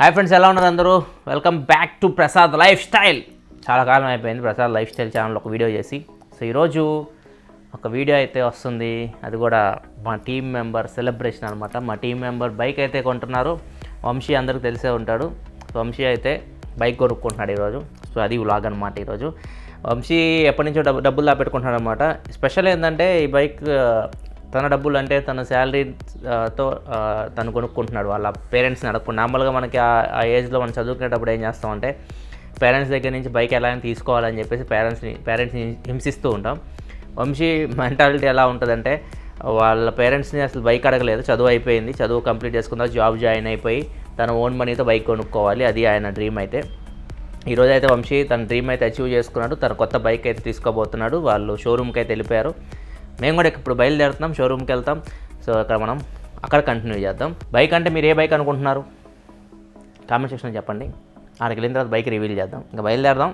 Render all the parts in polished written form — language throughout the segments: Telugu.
హాయ్ ఫ్రెండ్స్, ఎలా ఉన్నారు అందరూ? Welcome back to Prasad life style. చాలా కాలం అయిపోయింది ప్రసాద్ లైఫ్ స్టైల్ ఛానల్ ఒక వీడియో చేసి. సో ఈరోజు ఒక వీడియో అయితే వస్తుంది. అది కూడా మా టీం మెంబర్ సెలబ్రేషన్ అనమాట. మా టీం మెంబర్ బైక్ అయితే కొంటున్నారు. వంశీ అందరికి తెలిసే ఉంటాడు. వంశీ అయితే బైక్ కొనుక్కుంటున్నాడు ఈరోజు. సో అది వ్లాగ్ అనమాట. ఈరోజు వంశీ ఎప్పటి నుంచో డబ్బులు దాపెట్టుకుంటున్నాడు అనమాట. స్పెషల్ ఏంటంటే ఈ బైక్ తన డబ్బులు అంటే తన శాలరీతో తను కొనుక్కుంటున్నాడు. వాళ్ళ పేరెంట్స్ని అడగకుండా. నార్మల్గా మనకి ఆ ఏజ్లో మనం చదువుకునేటప్పుడు ఏం చేస్తామంటే పేరెంట్స్ దగ్గర నుంచి బైక్ ఎలా తీసుకోవాలని చెప్పేసి పేరెంట్స్ని హింసిస్తూ ఉంటాం. వంశీ మెంటాలిటీ ఎలా ఉంటుందంటే వాళ్ళ పేరెంట్స్ని అసలు బైక్ అడగలేదు. చదువు అయిపోయింది, చదువు కంప్లీట్ చేసుకున్న జాబ్ జాయిన్ అయిపోయి తన ఓన్ మనీతో బైక్ కొనుక్కోవాలి. అది ఆయన డ్రీమ్. అయితే ఈరోజు అయితే వంశీ తన డ్రీమ్ అయితే అచీవ్ చేసుకున్నాడు. తన కొత్త బైక్ అయితే తీసుకోబోతున్నాడు. వాళ్ళు షోరూమ్కి అయితే వెళ్ళిపోయారు. మేము కూడా ఇప్పుడు బయలుదేరుతున్నాం, షోరూమ్కి వెళ్తాం. సో అక్కడ మనం అక్కడ కంటిన్యూ చేద్దాం. బైక్ అంటే మీరు ఏ బైక్ అనుకుంటున్నారు కామెంట్ సెక్షన్లో చెప్పండి. ఆడికి వెళ్ళిన తర్వాత బైక్ రివీల్ చేద్దాం. ఇంకా బయలుదేరదాం.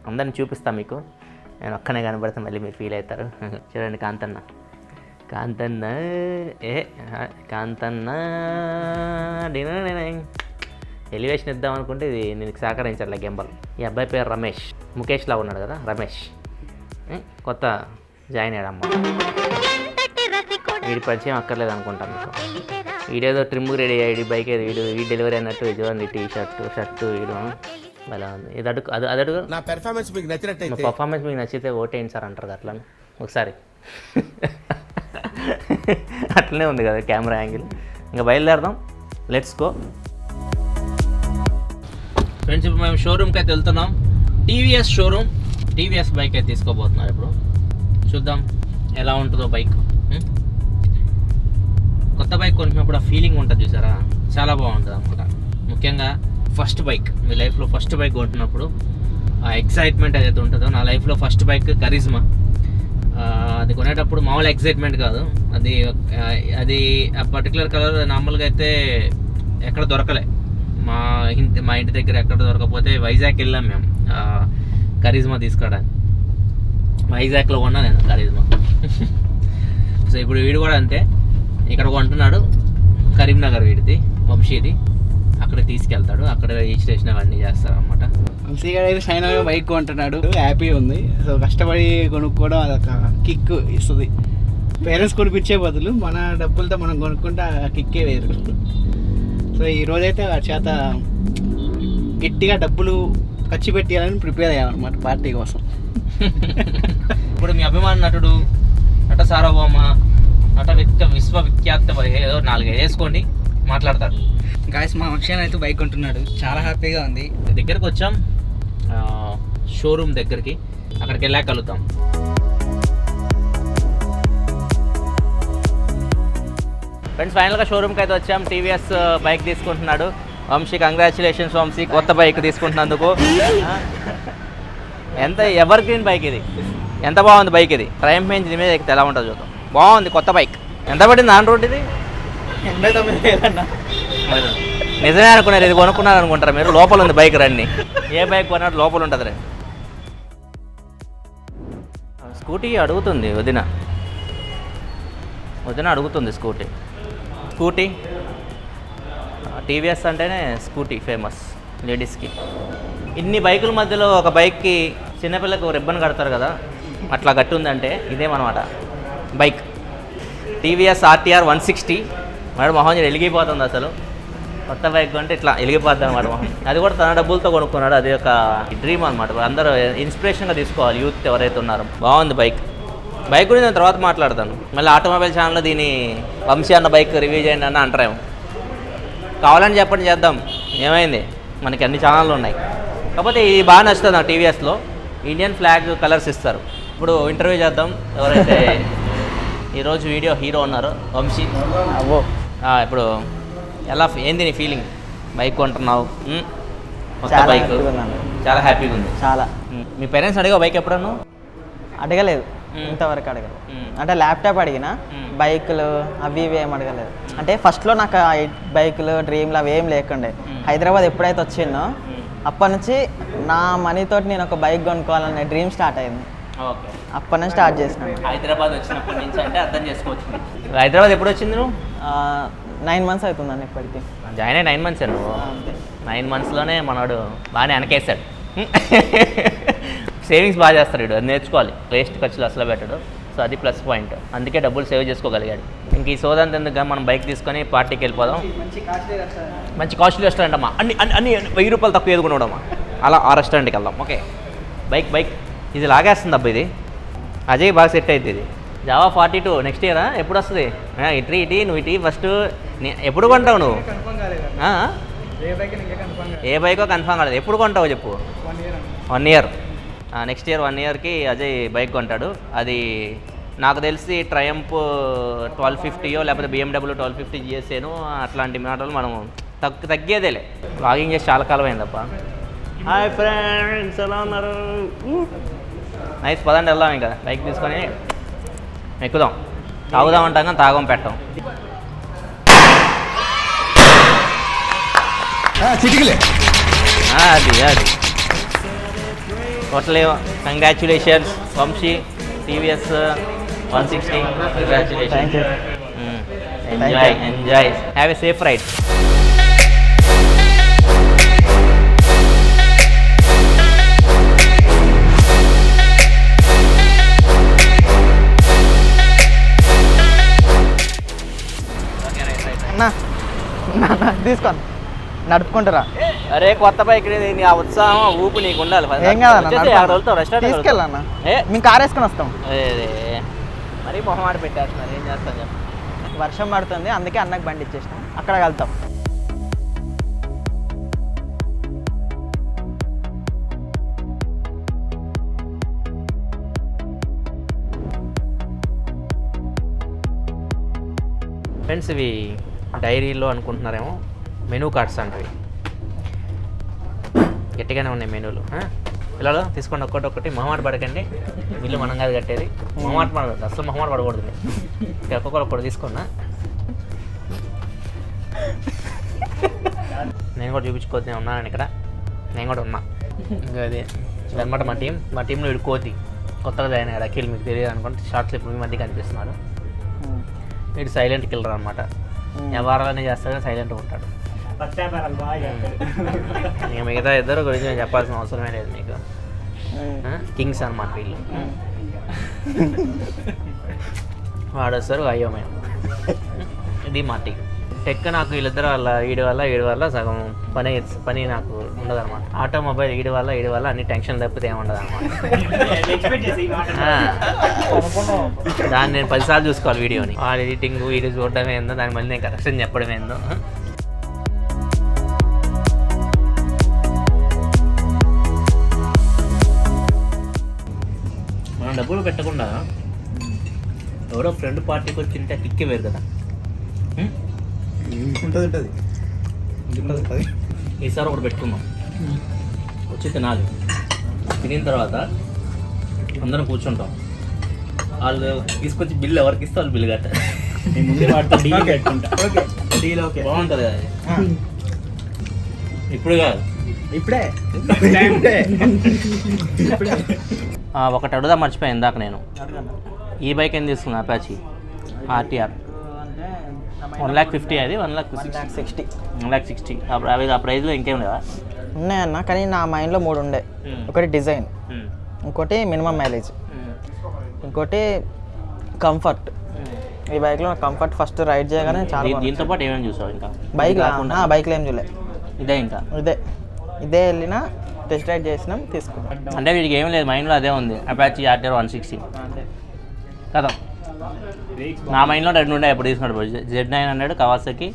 అందరిని చూపిస్తాం మీకు. నేను ఒక్కనే కనబడితే మళ్ళీ మీరు ఫీల్ అవుతారు. చూడండి కాంతన్న కాంతన్న ఎలివేషన్ ఇద్దాం అనుకుంటే ఇది నేను సహకరించాలి గెంబల్. ఈ అబ్బాయి పేరు రమేష్. ముఖేష్లా ఉన్నాడు కదా రమేష్. కొత్త జాయిన్ అయ్యాడమ్మ. వీడి పరిచయం అక్కర్లేదు అనుకుంటాను మీకు. వీడేదో ట్రిమ్కి రెడీ అయ్యాడు. బైక్ ఏదో ఈ డెలివరీ అన్నట్టు చూడండి. షర్టు వీడు అలా ఉంది. ఇది అడుగు అది అడుగు. నా పర్ఫార్మెన్స్ మీకు నచ్చితే ఓటేయండి సార్ అంటారు అట్లా ఒకసారి. అట్లనే ఉంది కదా కెమెరా యాంగిల్. ఇంకా బయలుదేరదాం. Let's go friends. ఇప్పుడు మేము షోరూమ్కి అయితే వెళ్తున్నాం. TVS showroom. టీవీఎస్ బైక్ అయితే తీసుకోబోతున్నారు. ఇప్పుడు చూద్దాం ఎలా ఉంటుందో బైక్. కొత్త బైక్ కొనుక్కున్నప్పుడు ఆ ఫీలింగ్ ఉంటుంది చూసారా, చాలా బాగుంటుంది అన్నమాట. ముఖ్యంగా ఫస్ట్ బైక్, మీ లైఫ్లో ఫస్ట్ బైక్ కొంటున్నప్పుడు ఆ ఎక్సైట్మెంట్ ఏదైతే ఉంటుందో, నా లైఫ్లో ఫస్ట్ బైక్ కరిజ్మా. అది కొనేటప్పుడు మామూలు ఎక్సైట్మెంట్ కాదు. అది ఆ పర్టికులర్ కలర్ నార్మల్గా అయితే ఎక్కడ దొరకలే. మా ఇంటి దగ్గర ఎక్కడ దొరకకపోతే వైజాగ్ వెళ్ళాం మేము కరిజ్మా తీసుకోవడానికి. వైజాగ్లో కొన్నా నేను కరిజ్మా. సో ఇప్పుడు వీడు కూడా అంతే, ఇక్కడ కొంటున్నాడు. కరీంనగర్ వీడిది, వంశీది. అక్కడ తీసుకెళ్తాడు. అక్కడ రిజిస్ట్రేషన్ అవన్నీ చేస్తారు అనమాట. వంశీ గారు అయితే షైన్ బైక్ కొంటున్నాడు. హ్యాపీ ఉంది. సో కష్టపడి కొనుక్కోవడం అదొక కిక్ ఇస్తుంది. పేరెంట్స్ కొనిపించే బదులు మన డబ్బులతో మనం కొనుక్కుంటే ఆ కిక్కే వేరు. సో ఈరోజైతే వాడి చేత గట్టిగా డబ్బులు ఖర్చు పెట్టాలని ప్రిపేర్ అయ్యామన్నమాట పార్టీ కోసం. ఇప్పుడు మీ అభిమాన నటుడు, నట సార్వభౌమ, నట విశ్వవిఖ్యాత ఏదో 4 వేసుకోండి మాట్లాడతాడు. గాయస్ మా అక్షయ్ అయితే బైక్ కొంటున్నాడు. చాలా హ్యాపీగా ఉంది. దగ్గరికి వచ్చాం, షోరూమ్ దగ్గరికి. అక్కడికి వెళ్ళాక కలుద్దాం. ఫ్రెండ్స్ ఫైనల్గా షోరూమ్కి అయితే వచ్చాం. టీవీఎస్ బైక్ తీసుకుంటున్నాడు వంశీ. కంగ్రాచులేషన్స్ వంశీ, కొత్త బైక్ తీసుకుంటున్నందుకు. ఎంత ఎవర్ గ్రీన్ బైక్ ఇది. ఎంత బాగుంది బైక్ ఇది. ట్రయంఫ్ మీద మీద ఎక్కితే ఎలా ఉంటుంది చూద్దాం. బాగుంది కొత్త బైక్. ఎంత పడింది ఆన్ రోడ్ ఇది? 89,000. నిజమే అనుకున్నారు, ఇది కొనుక్కున్నారు అనుకుంటారు మీరు. లోపల ఉంది బైక్. రండి, ఏ బైక్ కొన్నాడు లోపల ఉంటుంది రండి. స్కూటీ అడుగుతుంది వదిన అడుగుతుంది స్కూటీ. టీవీఎస్ అంటేనే స్కూటీ ఫేమస్ లేడీస్కి. ఇన్ని బైకుల మధ్యలో ఒక బైక్కి చిన్నపిల్లలకు రిబ్బన్ కడతారు కదా, అట్లా గట్టి ఉందంటే ఇదేమన్నమాట బైక్. TVS RTR 160. మేడం మొహం వెలిగిపోతుంది అసలు. కొత్త బైక్ అంటే ఇట్లా వెలిగిపోద్ది అనమాట మొహం. అది కూడా తన డబ్బులతో కొనుక్కున్నాడు. అది ఒక డ్రీమ్ అనమాట. అందరూ ఇన్స్పిరేషన్గా తీసుకోవాలి యూత్ ఎవరైతే ఉన్నారో. బాగుంది బైక్. బైక్ గురించి నేను తర్వాత మాట్లాడతాను. మళ్ళీ ఆటోమొబైల్ ఛానల్లో దీని వంశీ అన్న బైక్ రివ్యూ చేయండి అన్న అంటారేమో. కావాలని చెప్పండి, చేద్దాం. ఏమైంది, మనకి అన్ని ఛానళ్ళు ఉన్నాయి. కాకపోతే ఇది బాగా నచ్చుతుంది నాకు. టీవీఎస్లో ఇండియన్ ఫ్లాగ్ కలర్స్ ఇస్తారు. ఇప్పుడు ఇంటర్వ్యూ చేద్దాం. ఎవరైతే ఈరోజు వీడియో హీరో ఉన్నారో వంశీ. ఇప్పుడు ఏంది నీ ఫీలింగ్? బైక్ కొంటున్నావు, కొత్త బైక్. చాలా హ్యాపీగా ఉంది. చాలా. మీ పేరెంట్స్ అడిగా బైక్ ఎప్పుడన్నా? అడగలేదు, ఇంతవరకు అడగలేదు. అంటే ల్యాప్టాప్ అడిగిన, బైకులు అవి ఇవి ఏం అడగలేదు. అంటే ఫస్ట్లో నాకు బైకులు డ్రీమ్లు అవి ఏం లేకుండే. హైదరాబాద్ ఎప్పుడైతే వచ్చిందో అప్పటి నుంచి నా మనీతోటి నేను ఒక బైక్ కొనుక్కోవాలనే డ్రీమ్ స్టార్ట్ అయింది. ఓకే, అప్పటి నుంచి స్టార్ట్ చేసినాను. హైదరాబాద్ వచ్చినప్పటి నుంచి అంటే అర్థం చేసుకోవచ్చు. హైదరాబాద్ ఎప్పుడు వచ్చింది నువ్వు? 9 months అవుతుందండి ఇప్పటికి. జాయిన్ అయ్యి 9 months నువ్వు 9 monthsలోనే మనవాడు బాగానే వెనకేస్తాడు. సేవింగ్స్ బాగా చేస్తాడు వీడు, అది నేర్చుకోవాలి. వేస్ట్ ఖర్చులు అసలు పెట్టాడు. సో అది ప్లస్ పాయింట్, అందుకే డబ్బులు సేవ్ చేసుకోగలిగాడు. ఇంక ఈ సోదంత ఎందుకు మనం బైక్ తీసుకొని పార్టీకి వెళ్ళిపోదాం. మంచి కాస్ట్లీ రెస్టారెంట్ అమ్మా, అన్ని 1000 రూపాయలు తక్కువ ఏది కొనడమ్మా, అలా ఆ రెస్టారెంట్కి వెళ్దాం. ఓకే బైక్ ఇది లాగేస్తుంది అబ్బా, ఇది అజయ్ బాగా సెట్ అవుతుంది. ఇది జావా 42 నెక్స్ట్ ఇయరా ఎప్పుడు వస్తుంది? ఇటీ నువ్వు ఇటీ ఫస్ట్. ఎప్పుడు కొంటావు నువ్వు? ఏ బైకో కన్ఫామ్ కాలేదు. ఎప్పుడు కొంటావు చెప్పు? 1 year. నెక్స్ట్ ఇయర్ 1 yearకి అజయ్ బైక్ కొంటాడు. అది నాకు తెలిసి ట్రయంప్ 1250 లేకపోతే BMW 1250 GSAను అట్లాంటి మోడల్ మనం తగ్గేదేలే. లాగింగ్ చేసి చాలా కాలం అయిందప్ప. హాయ్ ఫ్రెండ్స్, ఎలా ఉన్నారు? నైస్, పదండి వెళ్దాం. ఇంకా బైక్ తీసుకొని ఎక్కుదాం. తాగుదాం అంటాం కానీ తాగం పెట్టాం. అది totally congratulations Vamshi, TVS 160. Congratulations. Enjoy, have a safe ride. తీసుకోండి, నడుపుకుంటారా? అరే కొత్త బైక్ నీ ఆ ఉత్సాహం ఊపు నీకు ఉండాలి. తీసుకెళ్ళన్నా, మేము కార్ వేసుకొని వస్తాం. మరీ మొహమాట పెట్టేస్తున్నారు, ఏం చేస్తాం చెప్పు. వర్షం పడుతుంది, అందుకే అన్నకు బండి ఇచ్చేసినాం, అక్కడ వెళ్తాం. ఫ్రెండ్స్ ఇవి డైరీలో అనుకుంటున్నారేమో, మెనూ కార్డ్స్ అంటవి. గట్టిగానే ఉన్నాయి మెనూలు. పిల్లలు తీసుకోండి, ఒక్కటి మొహమాట పడకండి. బిల్లు మనం కాదు కట్టేది, మొహమాట పడకూడదు, అసలు మొహమాట పడకూడదు. ఒక్కొక్కటి తీసుకున్నా. నేను కూడా చూపించుకోవద్దు, నేను ఉన్నాను ఇక్కడ, నేను కూడా ఉన్నా. ఇంకా అది అనమాట మా టీంలో వీడు కోతి, కొత్తగా జాయిన్ అయ్యాడు. అఖిల్ మీకు తెలియదు అనుకుంటే, షార్ట్ క్లిప్ మీ మధ్య కనిపిస్తున్నాడు. వీడు సైలెంట్ కిల్లర్ అనమాట. వ్యవహారాలనే చేస్తాడు, సైలెంట్గా ఉంటాడు. ఇక మిగతా ఇద్దరు గురించి నేను చెప్పాల్సిన అవసరమే లేదు మీకు. కింగ్స్ అనమాట వీళ్ళు. వాడొస్తారు అయోమయం. ఇది మా టీం. టెక్ నాకు వీళ్ళిద్దరు వీడి వల్ల సగం పని నాకు ఉండదు అనమాట. ఆటోమొబైల్ వీడి వల్ల అన్ని టెన్షన్ తప్పితే ఏముండదు అనమాట. దాన్ని నేను 10 సార్లు చూసుకోవాలి వీడియోని. వాడు ఎడిటింగ్ వీడియో చూడడం ఏందో, దాని మళ్ళీ నేను కరెక్షన్ చెప్పడం ఏందో. మనం డబ్బులు పెట్టకుండా ఎవరో ఫ్రెండ్ పార్టీకి వచ్చి తింటే కిక్కే వేరు కదా. ఉంటుంది. ఈసారి ఒకటి పెట్టుకుందాం, వచ్చి తినాలి. తినిన తర్వాత అందరం కూర్చుంటాం. వాళ్ళు తీసుకొచ్చి బిల్లు ఎవరికి ఇస్తే వాళ్ళు బిల్లు కట్టారు. ముందే వాటితో డీల్ పెట్టుకుంటా. బాగుంటుంది కదా. ఇప్పుడు కాదు, ఇప్పుడే. ఒకటి అడుగుదా మర్చిపోయాను ఇందాక నేను. ఈ బైక్ ఏం తీసుకున్నా? Apache RTR 150. అది 160. 160. ఆ ప్రైస్లో ఇంకేం లేదా? ఉన్నాయన్న, కానీ నా మైండ్లో 3 ఉండే. ఒకటి డిజైన్, ఇంకోటి మినిమం మైలేజ్, ఇంకోటి కంఫర్ట్. ఈ బైక్లో కంఫర్ట్ ఫస్ట్ రైడ్ చేయగానే చాలా. దీంతో పాటు ఏమేమి చూసావు ఇంకా? బైక్లో ఏం చూడలే. ఇదే వెళ్ళిన టెస్ట్ రైడ్ చేసినాం, తీసుకున్నాం. అంటే వీడికి ఏం లేదు, మైండ్లో అదే ఉంది, అపాచీ RTR 160 కదా. నా మైండ్లో 2 ఉండే. ఎప్పుడు తీసుకున్నాడు? Z900 Kawasaki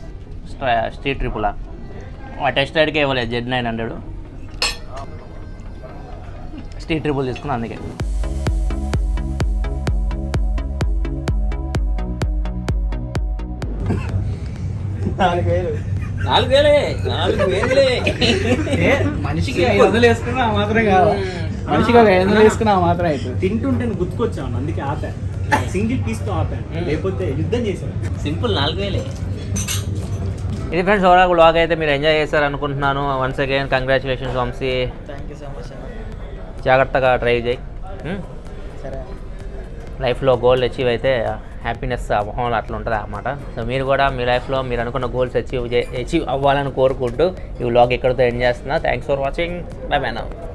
street ట్రిపులా. ఆ టెస్ట్ రైడ్కే ఇవ్వలేదు. Z900 స్ట్రీట్ ట్రిపుల్ తీసుకున్నా, అందుకే. మనిషికి 500 వేసుకున్నా మాత్రం కాదు, మనిషికి 500 వేసుకున్నా మాత్రం అవుతుంది. తింటుంటే గుర్తుకొచ్చాను, అందుకే ఆపాను. సింగిల్ పీస్తో ఆపాను, లేకపోతే యుద్ధం చేశాను. సింపుల్ 4000. ఇది ఫ్రెండ్స్ ఓవరాల్ వ్లాగ్ అయితే మీరు ఎంజాయ్ చేశారు అనుకుంటున్నాను. Once again congratulations Vamshi. Thank you so much. జాగ్రత్తగా డ్రైవ్ చేయి. సరే, లైఫ్లో గోల్ అచీవ్ అయితే హ్యాపీనెస్ ఆ మొహంలో అట్లా ఉంటుంది అన్నమాట. సో మీరు కూడా మీ లైఫ్లో మీరు అనుకున్న గోల్స్ అచీవ్ అవ్వాలని కోరుకుంటూ ఈ వ్లాగ్ ఎక్కడితో ఎండ్ చేస్తున్నా. Thanks for watching. By by now.